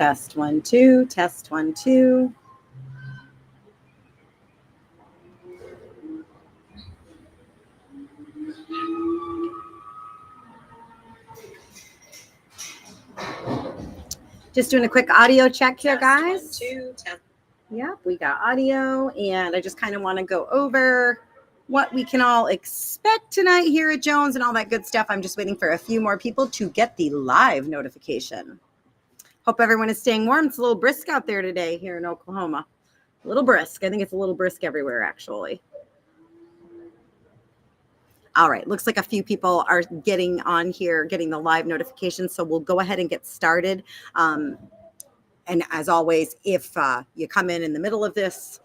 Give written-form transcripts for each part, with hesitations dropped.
Test 1 2, test 1 2. Just doing a quick audio check here, guys. Yep, we got audio, and I just kind of want to go over what we can all expect tonight here at Jones and all that good stuff. I'm just waiting for a few more people to get the live notification. Hope everyone is staying warm. It's a little brisk out there today here in Oklahoma. A little brisk. I think it's a little brisk everywhere, actually. All right, looks like a few people are getting on here, getting the live notification, so we'll go ahead and get started. And as always, if you come in the middle of this,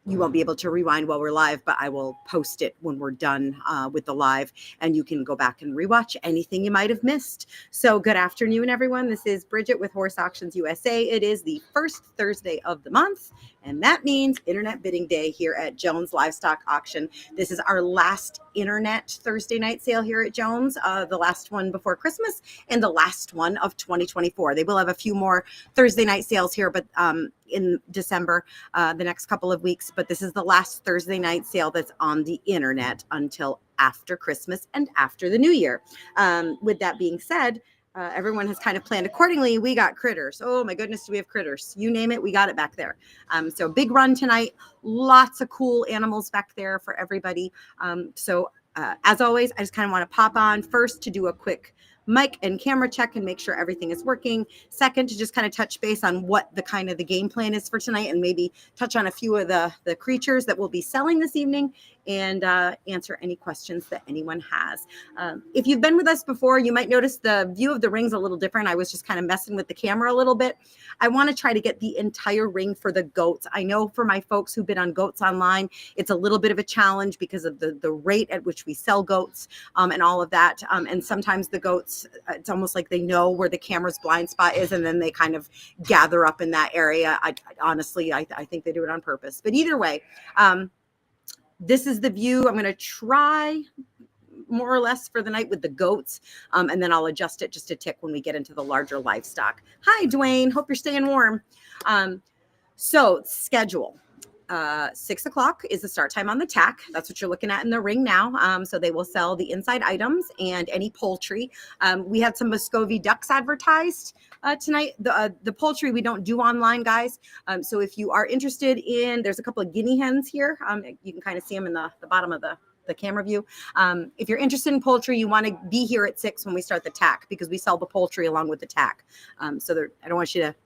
you won't be able to rewind while we're live, but I will post it when we're done with the live, and you can go back and rewatch anything you might have missed. So good afternoon, everyone. This is Bridget with Horse Auctions USA. It is the first Thursday of the month, and that means Internet Bidding Day here at Jones Livestock Auction. This is our last Internet Thursday night sale here at Jones, the last one before Christmas and the last one of 2024. They will have a few more Thursday night sales here, but in December, the next couple of weeks, but this is the last Thursday night sale that's on the internet until after Christmas and after the new year. With that being said, everyone has kind of planned accordingly. We got critters. Oh my goodness, do we have critters? You name it, we got it back there. So big run tonight, lots of cool animals back there for everybody. As always, I just kind of want to pop on first to do a quick mic and camera check and make sure everything is working. Second, to just kind of touch base on what the kind of the game plan is for tonight, and maybe touch on a few of the creatures that we'll be selling this evening, and answer any questions that anyone has. If you've been with us before, you might notice the view of the ring's a little different. I was just kind of messing with the camera a little bit. I want to try to get the entire ring for the goats. I know for my folks who bid on goats online, it's a little bit of a challenge because of the rate at which we sell goats and all of that. And sometimes the goats, it's almost like they know where the camera's blind spot is, and then they kind of gather up in that area. Honestly, I think they do it on purpose. But either way, this is the view. I'm going to try more or less for the night with the goats, and then I'll adjust it just a tick when we get into the larger livestock. Hi, Dwayne. Hope you're staying warm. So schedule. 6 o'clock is the start time on the tack. That's what you're looking at in the ring now. So they will sell the inside items and any poultry. We had some Muscovy ducks advertised tonight. The poultry we don't do online, guys. So if you are interested in, there's a couple of guinea hens here. You can kind of see them in the bottom of the camera view. If you're interested in poultry, you want to be here at 6 when we start the tack, because we sell the poultry along with the tack. I don't want you to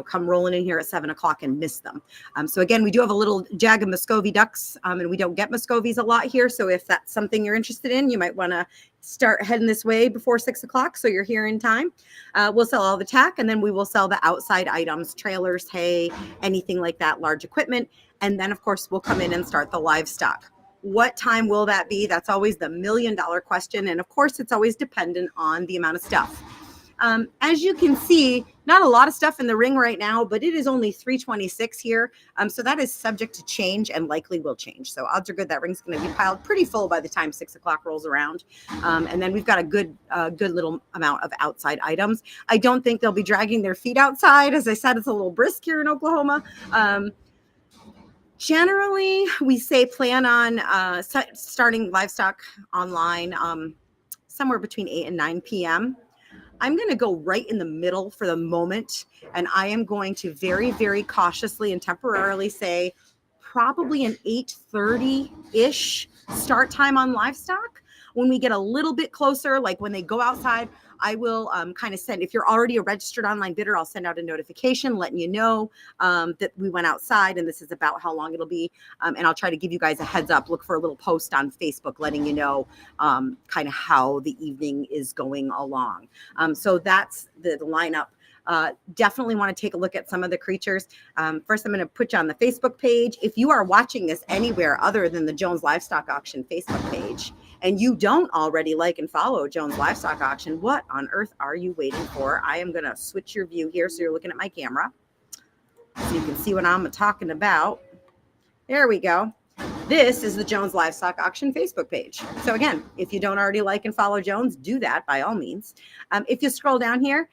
come rolling in here at 7 o'clock and miss them. So again, we do have a little jag of Muscovy ducks, and we don't get Muscovies a lot here. So if that's something you're interested in, you might want to start heading this way before 6 o'clock, so you're here in time. We'll sell all the tack, and then we will sell the outside items, trailers, hay, anything like that, large equipment. And then, of course, we'll come in and start the livestock. What time will that be? That's always the $1,000,000 question. And of course, it's always dependent on the amount of stuff. As you can see, not a lot of stuff in the ring right now, but it is only 326 here. So that is subject to change and likely will change. So odds are good that ring's going to be piled pretty full by the time 6 o'clock rolls around. And then we've got a good little amount of outside items. I don't think they'll be dragging their feet outside. As I said, it's a little brisk here in Oklahoma. Generally, we say plan on starting livestock online somewhere between 8 and 9 p.m. I'm going to go right in the middle for the moment, and I am going to very, very cautiously and temporarily say probably an 8:30-ish start time on livestock. When we get a little bit closer, like when they go outside, I will kind of send, if you're already a registered online bidder, I'll send out a notification letting you know that we went outside and this is about how long it'll be. And I'll try to give you guys a heads up. Look for a little post on Facebook letting you know kind of how the evening is going along. So that's the lineup. Definitely want to take a look at some of the creatures. First, I'm going to put you on the Facebook page. If you are watching this anywhere other than the Jones Livestock Auction Facebook page, and you don't already like and follow Jones Livestock Auction, what on earth are you waiting for? I am going to switch your view here so you're looking at my camera so you can see what I'm talking about. There we go. This is the Jones Livestock Auction Facebook page. So again, if you don't already like and follow Jones, do that by all means. If you scroll down here,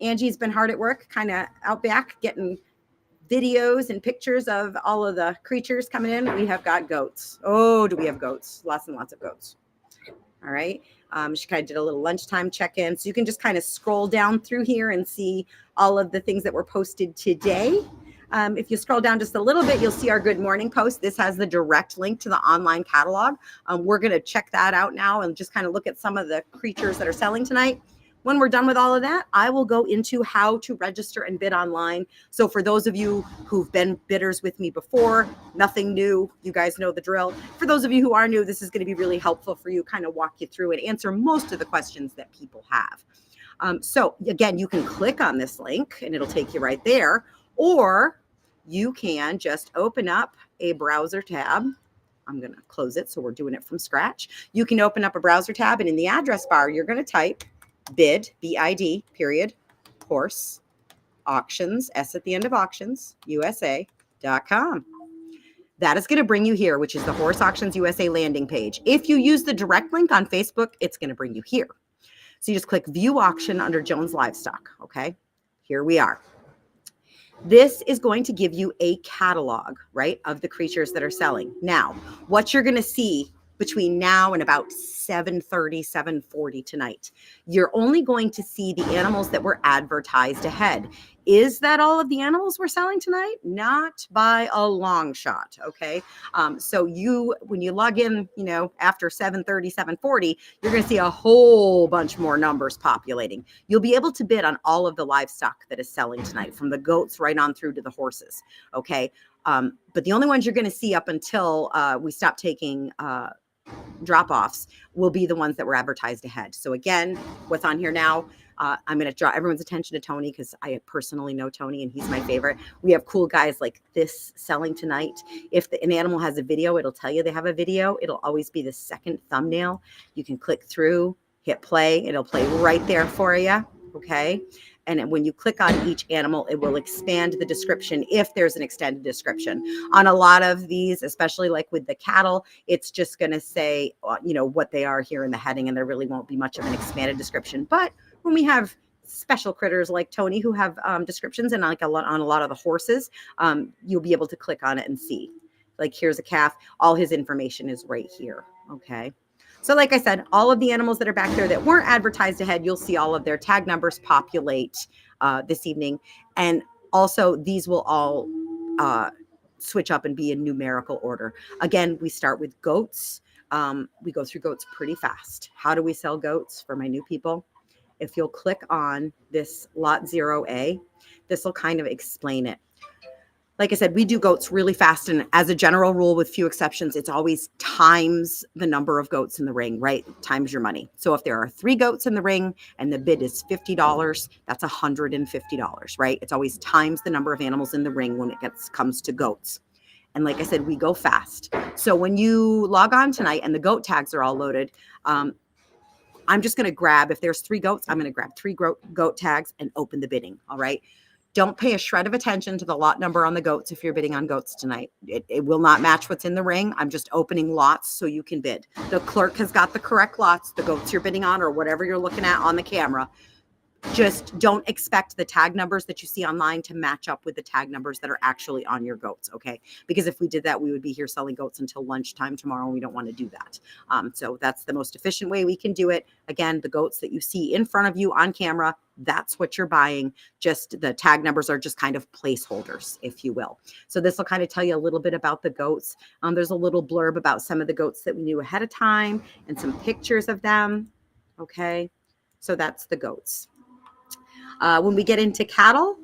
Angie's been hard at work, kind of out back, getting videos and pictures of all of the creatures coming in. We have got goats. Oh, do we have goats? Lots and lots of goats. All right. She kind of did a little lunchtime check-in. So you can just kind of scroll down through here and see all of the things that were posted today. If you scroll down just a little bit, you'll see our Good Morning post. This has the direct link to the online catalog. We're going to check that out now and just kind of look at some of the creatures that are selling tonight. When we're done with all of that, I will go into how to register and bid online. So for those of you who've been bidders with me before, nothing new, you guys know the drill. For those of you who are new, this is going to be really helpful for you, kind of walk you through and answer most of the questions that people have. So again, you can click on this link and it'll take you right there, or you can just open up a browser tab. I'm going to close it, so we're doing it from scratch. You can open up a browser tab, and in the address bar, you're going to type bid, B-I-D, period, horse, auctions, S at the end of auctions, USA.com. That is going to bring you here, which is the Horse Auctions USA landing page. If you use the direct link on Facebook, it's going to bring you here. So you just click View Auction under Jones Livestock, okay? Here we are. This is going to give you a catalog, right, of the creatures that are selling. Now, what you're going to see between now and about 7:30, 7:40 tonight, you're only going to see the animals that were advertised ahead. Is that all of the animals we're selling tonight? Not by a long shot, okay? So when you log in, after 7:30, 7:40, you're going to see a whole bunch more numbers populating. You'll be able to bid on all of the livestock that is selling tonight, from the goats right on through to the horses, okay? But the only ones you're going to see up until we stop taking drop-offs will be the ones that were advertised ahead. So again, what's on here now, I'm going to draw everyone's attention to Tony, because I personally know Tony and he's my favorite. We have cool guys like this selling tonight. If an animal has a video, it'll tell you they have a video. It'll always be the second thumbnail. You can click through, hit play. It'll play right there for you. Okay. And when you click on each animal, it will expand the description if there's an extended description. On a lot of these, especially like with the cattle, it's just going to say, what they are here in the heading, and there really won't be much of an expanded description. But when we have special critters like Tony who have descriptions, and on a lot of the horses, you'll be able to click on it and see. Like, here's a calf. All his information is right here. Okay. So like I said, all of the animals that are back there that weren't advertised ahead, you'll see all of their tag numbers populate this evening. And also these will all switch up and be in numerical order. Again, we start with goats. We go through goats pretty fast. How do we sell goats for my new people? If you'll click on this lot 0A, this will kind of explain it. Like I said, we do goats really fast. And as a general rule, with few exceptions, it's always times the number of goats in the ring, right? Times your money. So if there are 3 goats in the ring and the bid is $50, that's $150, right? It's always times the number of animals in the ring when it comes to goats. And like I said, we go fast. So when you log on tonight and the goat tags are all loaded, I'm just going to grab, if there's 3 goats, I'm going to grab 3 goat tags and open the bidding. All right. Don't pay a shred of attention to the lot number on the goats if you're bidding on goats tonight. It will not match what's in the ring. I'm just opening lots so you can bid. The clerk has got the correct lots, the goats you're bidding on, or whatever you're looking at on the camera. Just don't expect the tag numbers that you see online to match up with the tag numbers that are actually on your goats, okay? Because if we did that, we would be here selling goats until lunchtime tomorrow, and we don't want to do that. So that's the most efficient way we can do it. Again, the goats that you see in front of you on camera, that's what you're buying. Just the tag numbers are just kind of placeholders, if you will. So this will kind of tell you a little bit about the goats. There's a little blurb about some of the goats that we knew ahead of time and some pictures of them, okay? So that's the goats. When we get into cattle,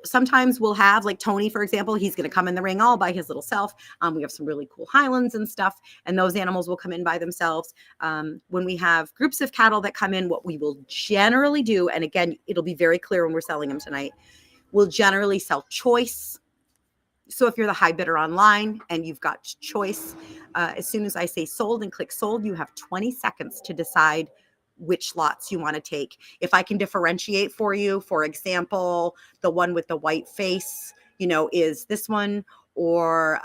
sometimes we'll have, like Tony, for example, he's going to come in the ring all by his little self. We have some really cool Highlands and stuff, and those animals will come in by themselves. When we have groups of cattle that come in, what we will generally do, and again, it'll be very clear when we're selling them tonight, we'll generally sell choice. So if you're the high bidder online and you've got choice, as soon as I say sold and click sold, you have 20 seconds to decide which lots you want to take. If I can differentiate for you, for example, the one with the white face, is this one, or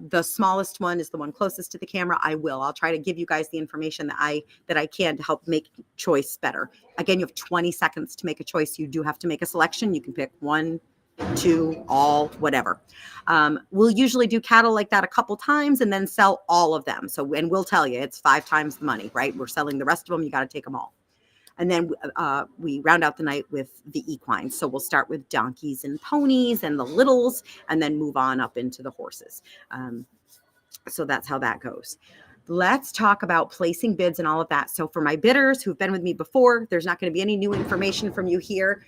the smallest one is the one closest to the camera, I'll try to give you guys the information that I can to help make choice better. Again, you have 20 seconds to make a choice. You do have to make a selection. You can pick one, two, all, whatever. We'll usually do cattle like that a couple times and then sell all of them. So, and we'll tell you it's 5 times the money, right? We're selling the rest of them. You got to take them all. And then we round out the night with the equines. So we'll start with donkeys and ponies and the littles, and then move on up into the horses. So that's how that goes. Let's talk about placing bids and all of that. So for my bidders who've been with me before, there's not going to be any new information from you here.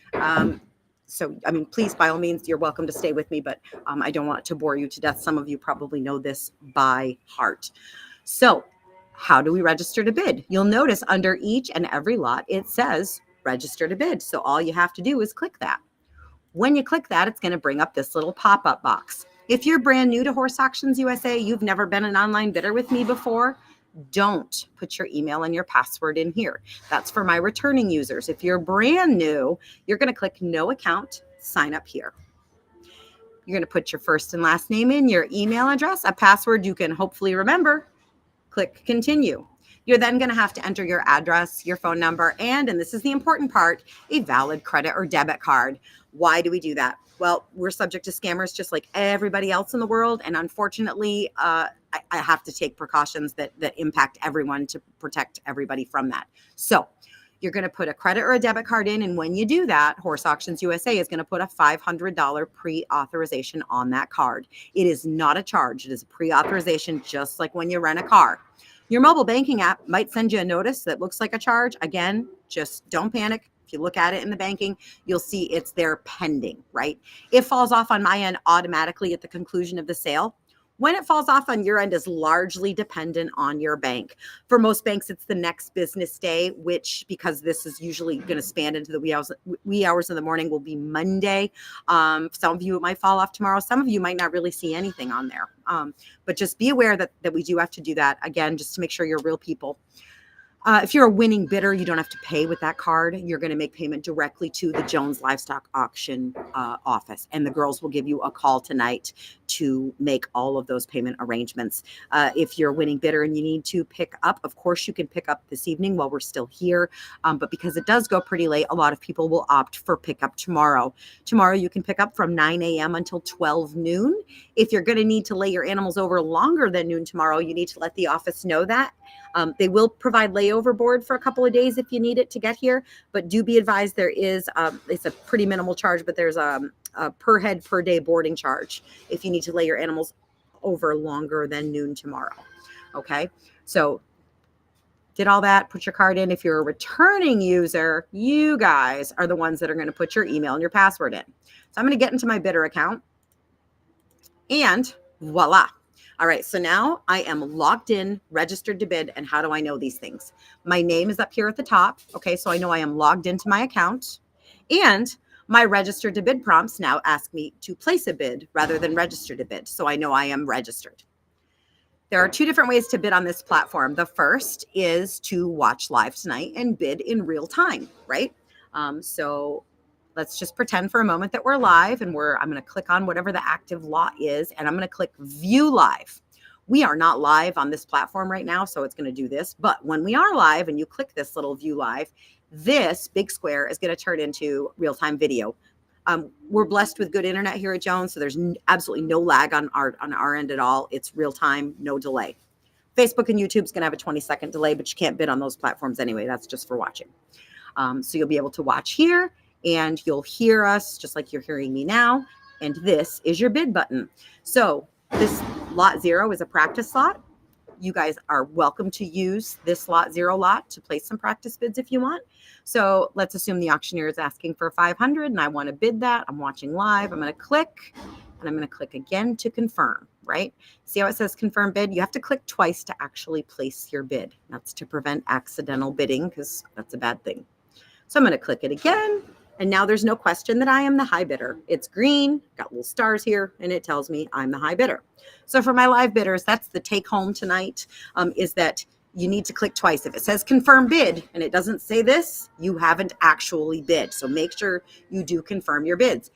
So, I mean, please, by all means, you're welcome to stay with me, but I don't want to bore you to death. Some of you probably know this by heart. So how do we register to bid? You'll notice under each and every lot, it says register to bid. So all you have to do is click that. When you click that, it's going to bring up this little pop-up box. If you're brand new to Horse Auctions USA, you've never been an online bidder with me before, don't put your email and your password in here. That's for my returning users. If you're brand new, you're going to click no account, sign up here. You're going to put your first and last name in, your email address, a password you can hopefully remember. Click continue. You're then going to have to enter your address, your phone number, and this is the important part, a valid credit or debit card. Why do we do that? Well, we're subject to scammers just like everybody else in the world. And unfortunately, I have to take precautions that impact everyone to protect everybody from that. So you're going to put a credit or a debit card in. And when you do that, Horse Auctions USA is going to put a $500 pre-authorization on that card. It is not a charge. It is a pre-authorization, just like when you rent a car. Your mobile banking app might send you a notice that looks like a charge. Again, just don't panic. If you look at it in the banking, you'll see it's there pending, right? It falls off on my end automatically at the conclusion of the sale. When it falls off on your end is largely dependent on your bank. For most banks, it's the next business day, which, because this is usually going to span into the wee hours of the morning, will be Monday. Some of you, it might fall off tomorrow. Some of you might not really see anything on there. But just be aware that we do have to do that, again, just to make sure you're real people. If you're a winning bidder, you don't have to pay with that card. You're going to make payment directly to the Jones Livestock Auction office, and the girls will give you a call tonight to make all of those payment arrangements. If you're a winning bidder and you need to pick up, of course, you can pick up this evening while we're still here. But because it does go pretty late, a lot of people will opt for pickup tomorrow. Tomorrow, you can pick up from 9 a.m. until 12 noon. If you're going to need to lay your animals over longer than noon tomorrow, you need to let the office know that. They will provide layover board for a couple of days if you need it to get here, but do be advised there is, it's a pretty minimal charge, but there's a per head per day boarding charge if you need to lay your animals over longer than noon tomorrow. Okay, so did all that, put your card in. If you're a returning user, you guys are the ones that are going to put your email and your password in. So I'm going to get into my bidder account, and voila. All right, so now I am logged in, registered to bid, and how do I know these things? My name is up here at the top. Okay, so I know I am logged into my account, and my registered to bid prompts now ask me to place a bid rather than register to bid, so I know I am registered. There are 2 different ways to bid on this platform. The first is to watch live tonight and bid in real time, right? So let's just pretend for a moment that we're live, and I'm going to click on whatever the active lot is, and I'm going to click view live. We are not live on this platform right now, so it's going to do this. But when we are live and you click this little view live, this big square is going to turn into real-time video. We're blessed with good internet here at Jones, so there's absolutely no lag on our end at all. It's real time, no delay. Facebook and YouTube's going to have a 20-second delay, but you can't bid on those platforms anyway. That's just for watching. So you'll be able to watch here, and you'll hear us just like you're hearing me now. And this is your bid button. So this lot 0 is a practice lot. You guys are welcome to use this lot 0 lot to place some practice bids if you want. So let's assume the auctioneer is asking for 500 and I want to bid that. I'm watching live. I'm going to click, and I'm going to click again to confirm, right? See how it says confirm bid? You have to click twice to actually place your bid. That's to prevent accidental bidding, because that's a bad thing. So I'm going to click it again. And now there's no question that I am the high bidder. It's green, got little stars here, and it tells me I'm the high bidder. So for my live bidders, that's the take home tonight, is that you need to click twice. If it says confirm bid and it doesn't say this, you haven't actually bid. So make sure you do confirm your bids.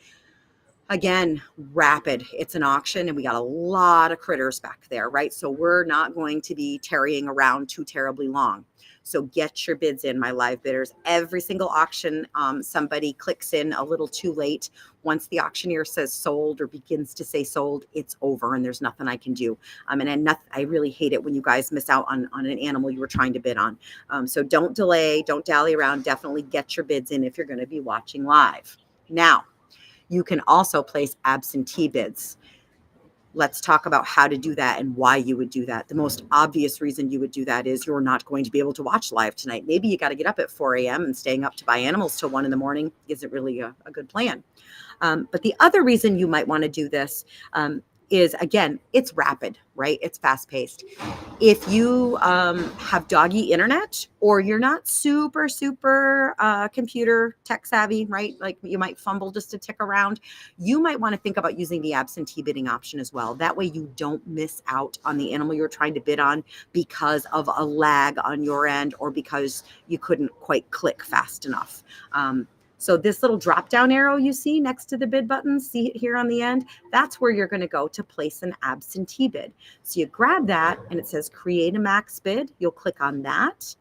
Again, rapid. It's an auction and we got a lot of critters back there, right? So we're not going to be tarrying around too terribly long. So get your bids in, my live bidders. Every single auction, somebody clicks in a little too late. Once the auctioneer says sold or begins to say sold, it's over and there's nothing I can do. I really hate it when you guys miss out on an animal you were trying to bid on. So don't delay, don't dally around. Definitely get your bids in if you're going to be watching live. Now, you can also place absentee bids. Let's talk about how to do that and why you would do that. The most obvious reason you would do that is you're not going to be able to watch live tonight. Maybe you got to get up at 4 a.m. and staying up to buy animals till 1 in the morning isn't really a good plan. But the other reason you might want to do this is, again, it's rapid, right? It's fast paced. If you have doggy internet or you're not super computer tech savvy, right? Like you might fumble just to tick around, you might want to think about using the absentee bidding option as well. That way you don't miss out on the animal you're trying to bid on because of a lag on your end or because you couldn't quite click fast enough. So this little drop down arrow you see next to the bid button, see it here on the end, that's where you're going to go to place an absentee bid. So you grab that and it says create a max bid. You'll click on that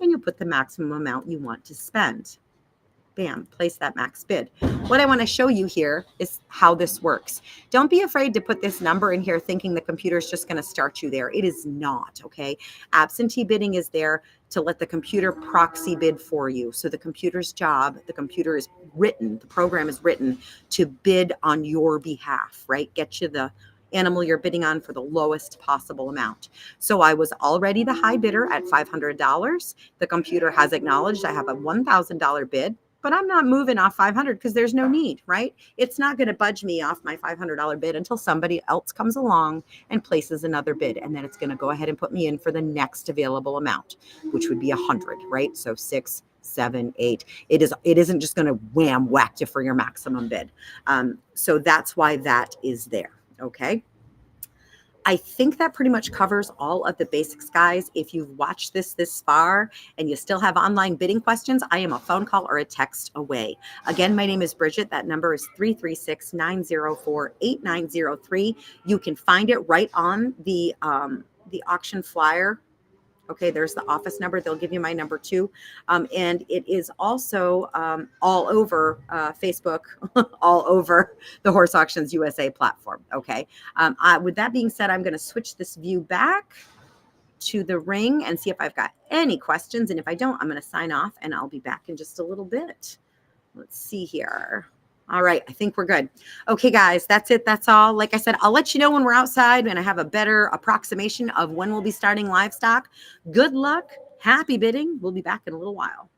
and you'll put the maximum amount you want to spend. Bam, place that max bid. What I want to show you here is how this works. Don't be afraid to put this number in here thinking the computer is just going to start you there. It is not, okay? Absentee bidding is there to let the computer proxy bid for you. So the computer's job, the computer is written, the program is written to bid on your behalf, right? Get you the animal you're bidding on for the lowest possible amount. So I was already the high bidder at $500. The computer has acknowledged I have a $1,000 bid, but I'm not moving off 500 because there's no need, right? It's not going to budge me off my $500 bid until somebody else comes along and places another bid. And then it's going to go ahead and put me in for the next available amount, which would be 100, right? So 6, 7, 8. It isn't just going to wham whack you for your maximum bid. So that's why that is there. Okay. I think that pretty much covers all of the basics, guys. If you've watched this far and you still have online bidding questions, I am a phone call or a text away. Again, my name is Bridget. That number is 336-904-8903. You can find it right on the auction flyer. Okay, there's the office number. They'll give you my number too. And it is also all over Facebook, all over the Horse Auctions USA platform. Okay. With that being said, I'm going to switch this view back to the ring and see if I've got any questions. And if I don't, I'm going to sign off and I'll be back in just a little bit. Let's see here. All right, I think we're good. Okay, guys, that's it. That's all. Like I said, I'll let you know when we're outside and I have a better approximation of when we'll be starting livestock. Good luck. Happy bidding. We'll be back in a little while.